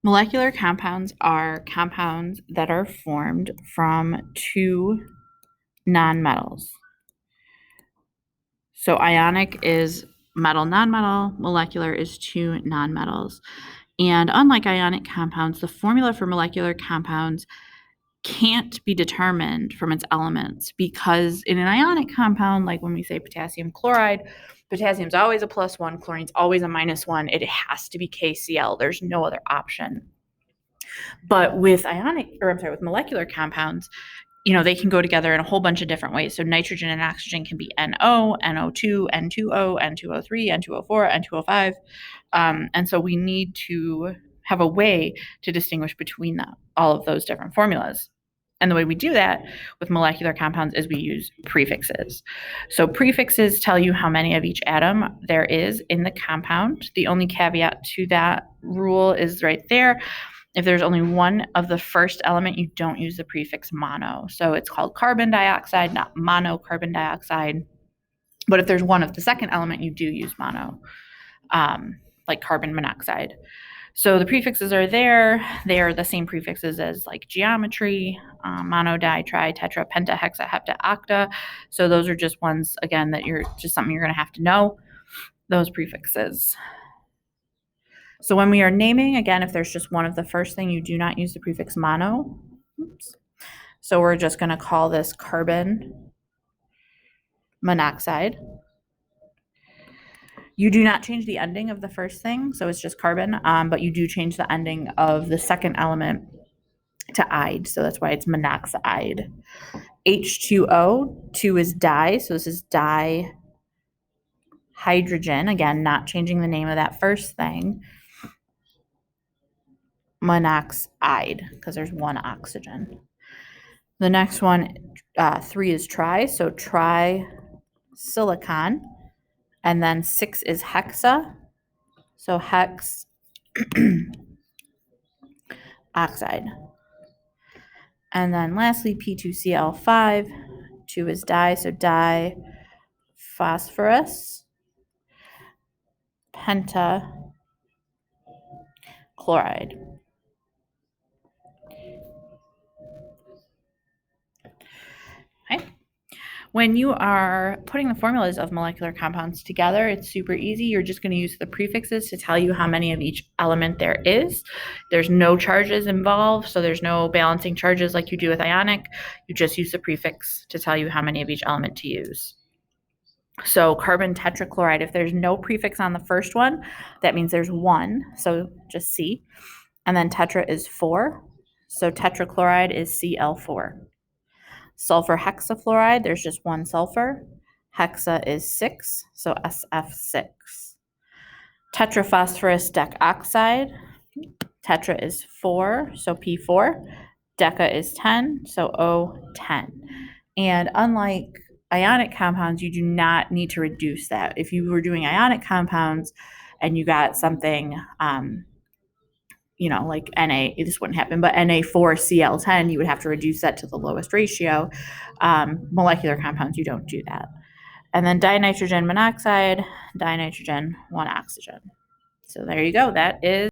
Molecular compounds are compounds that are formed from two nonmetals. So ionic is metal, nonmetal, molecular is two nonmetals. And unlike ionic compounds, the formula for molecular compounds can't be determined from its elements, because in an ionic compound, like when we say potassium chloride, potassium's always a +1, chlorine's always a -1. It has to be KCl. There's no other option. But with with molecular compounds, they can go together in a whole bunch of different ways. So nitrogen and oxygen can be NO, NO2, N2O, N2O3, N2O4, N2O5. And so we need to have a way to distinguish between all of those different formulas. And the way we do that with molecular compounds is we use prefixes. So prefixes tell you how many of each atom there is in the compound. The only caveat to that rule is right there. If there's only one of the first element, you don't use the prefix mono. So it's called carbon dioxide, not monocarbon dioxide. But if there's one of the second element, you do use mono, like carbon monoxide. So the prefixes are there. They are the same prefixes as like geometry, mono, di, tri, tetra, penta, hexa, hepta, octa. So those are just ones, again, that something you're going to have to know, those prefixes. So when we are naming, again, if there's just one of the first thing, you do not use the prefix mono. Oops. So we're just going to call this carbon monoxide. You do not change the ending of the first thing, so it's just carbon, but you do change the ending of the second element to ide, so that's why it's monoxide. H2O, 2 is di, so this is dihydrogen. Again, not changing the name of that first thing. Monoxide, because there's one oxygen. The next one, 3 is tri, so trisilicon. And then 6 is hexa, so hex oxide. And then lastly, P2Cl5, 2 is di, so diphosphorus pentachloride. Okay. When you are putting the formulas of molecular compounds together, it's super easy. You're just going to use the prefixes to tell you how many of each element there is. There's no charges involved, so there's no balancing charges like you do with ionic. You just use the prefix to tell you how many of each element to use. So carbon tetrachloride, if there's no prefix on the first one, that means there's 1, so just C. And then tetra is 4, so tetrachloride is Cl4. Sulfur hexafluoride, there's just 1 sulfur. Hexa is 6, so SF6. Tetraphosphorus decoxide, tetra is 4, so P4. Deca is 10, so O10. And unlike ionic compounds, you do not need to reduce that. If you were doing ionic compounds and you got something, like Na, this wouldn't happen, but Na4Cl10, you would have to reduce that to the lowest ratio. Molecular compounds, you don't do that. And then dinitrogen monoxide, dinitrogen, 1 oxygen. So there you go. That is